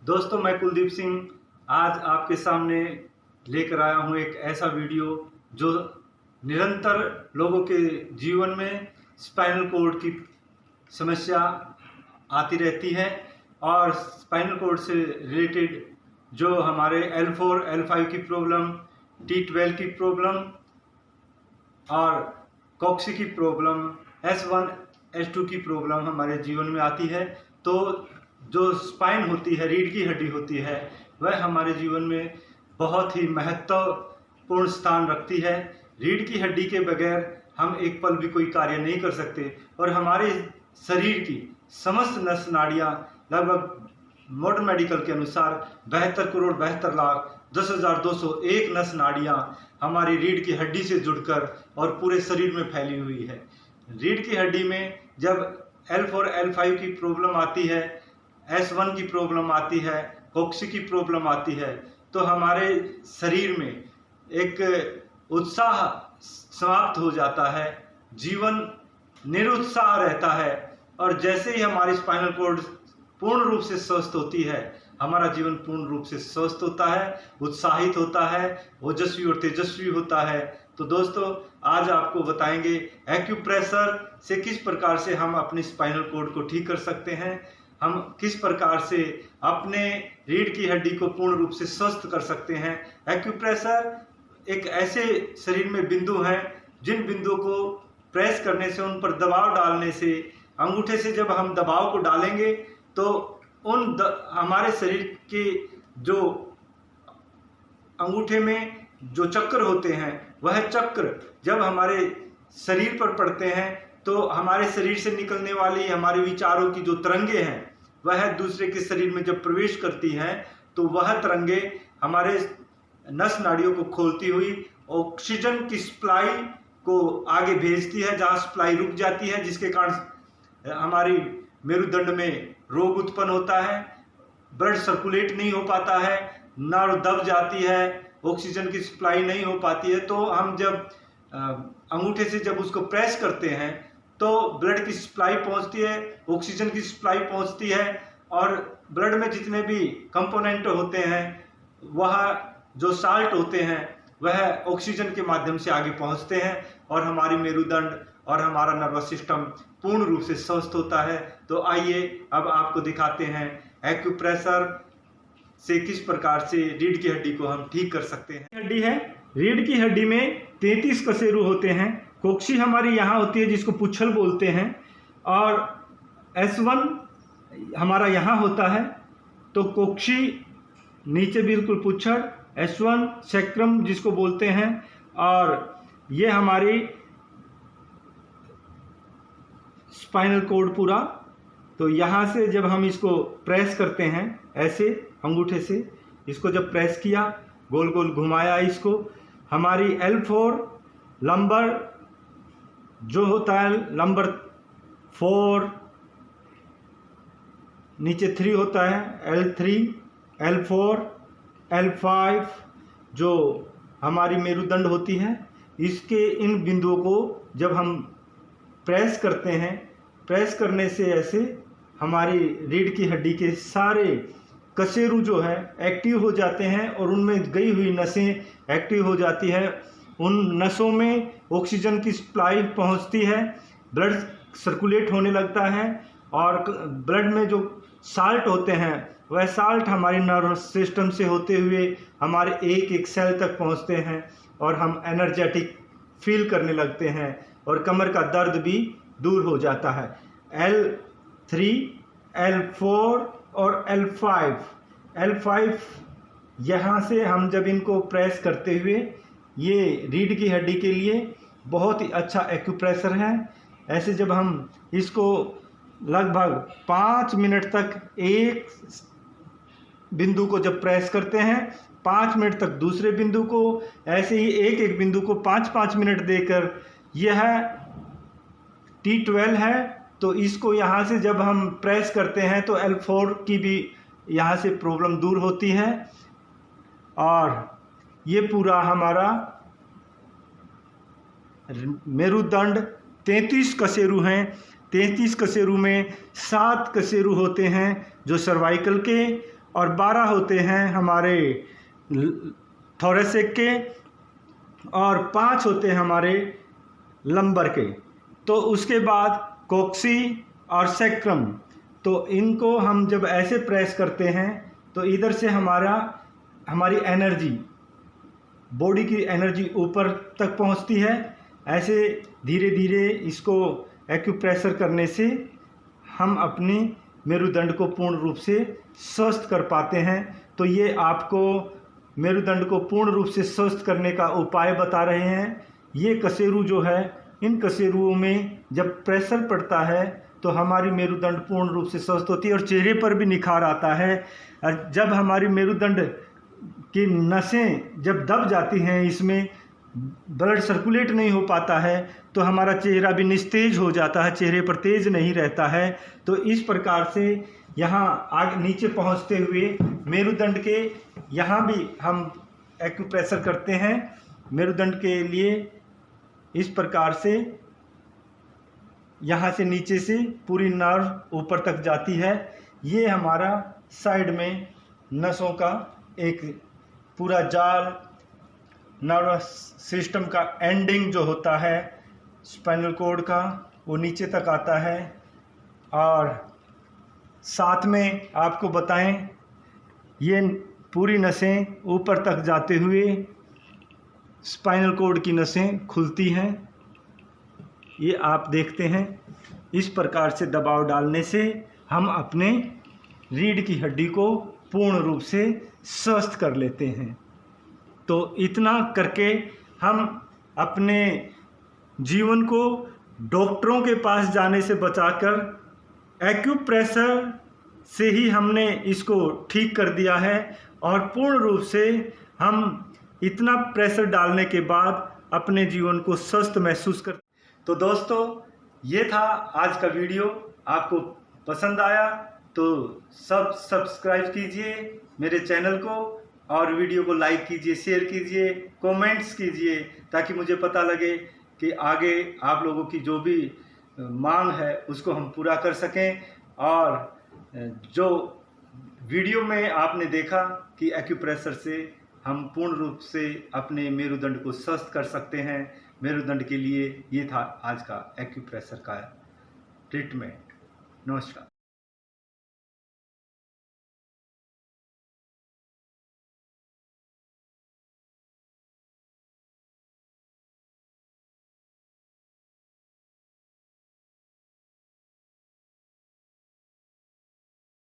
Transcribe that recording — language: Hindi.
दोस्तों, मैं कुलदीप सिंह आज आपके सामने लेकर आया हूं एक ऐसा वीडियो जो निरंतर लोगों के जीवन में स्पाइनल कोड की समस्या आती रहती है और स्पाइनल कोड से रिलेटेड जो हमारे L4, L5 की प्रॉब्लम, T12 की प्रॉब्लम और कॉक्सी की प्रॉब्लम, S1, S2 की प्रॉब्लम हमारे जीवन में आती है। तो जो स्पाइन होती है, रीढ़ की हड्डी होती है, वह हमारे जीवन में बहुत ही महत्वपूर्ण स्थान रखती है। रीढ़ की हड्डी के बगैर हम एक पल भी कोई कार्य नहीं कर सकते और हमारे शरीर की समस्त नस नाड़ियाँ लगभग मॉडर्न मेडिकल के अनुसार 72,72,10,201 नस नाड़ियाँ हमारी रीढ़ की हड्डी से जुड़कर और पूरे शरीर में फैली हुई है। रीढ़ की हड्डी में जब L4, L5 की प्रॉब्लम आती है, S1 की प्रॉब्लम आती है, कॉक्सी की प्रॉब्लम आती है, तो हमारे शरीर में एक उत्साह समाप्त हो जाता है, जीवन निरुत्साह रहता है और जैसे ही हमारी स्पाइनल कॉर्ड पूर्ण रूप से स्वस्थ होती है, हमारा जीवन पूर्ण रूप से स्वस्थ होता है, उत्साहित होता है, ओजस्वी और तेजस्वी होता है। तो दोस्तों, आज आपको बताएंगे एक्यूप्रेशर से किस प्रकार से हम अपनी स्पाइनल कॉर्ड को ठीक कर सकते हैं, हम किस प्रकार से अपने रीढ़ की हड्डी को पूर्ण रूप से स्वस्थ कर सकते हैं। एक्यूप्रेशर एक ऐसे शरीर में बिंदु हैं जिन बिंदुओं को प्रेस करने से, उन पर दबाव डालने से, अंगूठे से जब हम दबाव को डालेंगे तो हमारे शरीर के जो अंगूठे में जो चक्र होते हैं, वह चक्र जब हमारे शरीर पर पड़ते हैं तो हमारे शरीर से निकलने वाली हमारे विचारों की जो तरंगे हैं, वह दूसरे के शरीर में जब प्रवेश करती हैं तो वह तरंगे हमारे नस नाड़ियों को खोलती हुई ऑक्सीजन की सप्लाई को आगे भेजती है, जहाँ सप्लाई रुक जाती है, जिसके कारण हमारी मेरुदंड में रोग उत्पन्न होता है, ब्लड सर्कुलेट नहीं हो पाता है, नर्व दब जाती है, ऑक्सीजन की सप्लाई नहीं हो पाती है। तो हम जब अंगूठे से जब उसको प्रेस करते हैं तो ब्लड की सप्लाई पहुंचती है, ऑक्सीजन की सप्लाई पहुंचती है और ब्लड में जितने भी कंपोनेंट होते हैं, वह जो साल्ट होते हैं, वह ऑक्सीजन के माध्यम से आगे पहुंचते हैं और हमारी मेरुदंड और हमारा नर्वस सिस्टम पूर्ण रूप से स्वस्थ होता है। तो आइए अब आपको दिखाते हैं एक्यूप्रेशर से किस प्रकार से रीढ़ की हड्डी को हम ठीक कर सकते हैं। हड्डी है, रीढ़ की हड्डी में 33 कशेरु होते हैं। कोक्सी हमारी यहाँ होती है, जिसको पुच्छल बोलते हैं, और S1 हमारा यहाँ होता है। तो कोक्सी नीचे बिल्कुल पुच्छड़, S1 सैक्रम जिसको बोलते हैं, और ये हमारी स्पाइनल कॉर्ड पूरा। तो यहाँ से जब हम इसको प्रेस करते हैं, ऐसे अंगूठे से इसको जब प्रेस किया, गोल गोल घुमाया इसको, हमारी L4 लंबर जो होता है, लंबर 4, नीचे 3 होता है, L3, L4, L5 जो हमारी मेरुदंड होती है, इसके इन बिंदुओं को जब हम प्रेस करते हैं, प्रेस करने से ऐसे हमारी रीढ़ की हड्डी के सारे कशेरु जो है एक्टिव हो जाते हैं और उनमें गई हुई नसें एक्टिव हो जाती है। उन नसों में ऑक्सीजन की सप्लाई पहुंचती है, ब्लड सर्कुलेट होने लगता है और ब्लड में जो साल्ट होते हैं, वह साल्ट हमारे नर्वस सिस्टम से होते हुए हमारे एक एक सेल तक पहुंचते हैं और हम एनर्जेटिक फील करने लगते हैं और कमर का दर्द भी दूर हो जाता है। L3, L4 और L5 यहाँ से हम जब इनको प्रेस करते हुए, ये रीढ़ की हड्डी के लिए बहुत ही अच्छा एक्यूप्रेशर है। ऐसे जब हम इसको लगभग 5 मिनट तक एक बिंदु को जब प्रेस करते हैं, 5 मिनट तक दूसरे बिंदु को, ऐसे ही एक एक बिंदु को 5-5 मिनट देकर, यह T12 है। तो इसको यहाँ से जब हम प्रेस करते हैं तो L4 की भी यहाँ से प्रॉब्लम दूर होती है और ये पूरा हमारा मेरुदंड 33 कशेरु हैं। 33 कशेरु में 7 कशेरु होते हैं जो सर्वाइकल के और 12 होते हैं हमारे थोरेसिक के और 5 होते हैं हमारे लंबर के। तो उसके बाद कोक्सी और सैक्रम, तो इनको हम जब ऐसे प्रेस करते हैं तो इधर से हमारी एनर्जी, बॉडी की एनर्जी ऊपर तक पहुंचती है। ऐसे धीरे धीरे इसको एक्यूप्रेशर करने से हम अपनी मेरुदंड को पूर्ण रूप से स्वस्थ कर पाते हैं। तो ये आपको मेरुदंड को पूर्ण रूप से स्वस्थ करने का उपाय बता रहे हैं। ये कशेरू जो है, इन कशेरुओं में जब प्रेशर पड़ता है तो हमारी मेरुदंड पूर्ण रूप से स्वस्थ होती है और चेहरे पर भी निखार आता है। जब हमारी मेरुदंड की नसें जब दब जाती हैं, इसमें ब्लड सर्कुलेट नहीं हो पाता है, तो हमारा चेहरा भी निस्तेज हो जाता है, चेहरे पर तेज नहीं रहता है। तो इस प्रकार से यहाँ आगे नीचे पहुँचते हुए मेरुदंड के यहाँ भी हम एक्यूप्रेशर करते हैं। मेरुदंड के लिए इस प्रकार से यहाँ से नीचे से पूरी नर्व ऊपर तक जाती है। ये हमारा साइड में नसों का एक पूरा जाल, नर्वस सिस्टम का एंडिंग जो होता है स्पाइनल कॉर्ड का, वो नीचे तक आता है। और साथ में आपको बताएं, ये पूरी नसें ऊपर तक जाते हुए स्पाइनल कॉर्ड की नसें खुलती हैं। ये आप देखते हैं। इस प्रकार से दबाव डालने से हम अपने रीढ़ की हड्डी को पूर्ण रूप से स्वस्थ कर लेते हैं। तो इतना करके हम अपने जीवन को डॉक्टरों के पास जाने से बचाकर एक्यूप्रेशर से ही हमने इसको ठीक कर दिया है। और पूर्ण रूप से हम इतना प्रेशर डालने के बाद अपने जीवन को स्वस्थ महसूस कर। तो दोस्तों, ये था आज का वीडियो। आपको पसंद आया तो सब सब्सक्राइब कीजिए मेरे चैनल को और वीडियो को लाइक कीजिए, शेयर कीजिए, कमेंट्स कीजिए, ताकि मुझे पता लगे कि आगे आप लोगों की जो भी मांग है उसको हम पूरा कर सकें। और जो वीडियो में आपने देखा कि एक्यूप्रेशर से हम पूर्ण रूप से अपने मेरुदंड को स्वस्थ कर सकते हैं, मेरुदंड के लिए ये था आज का एक्यूप्रेशर का ट्रीटमेंट। नमस्कार।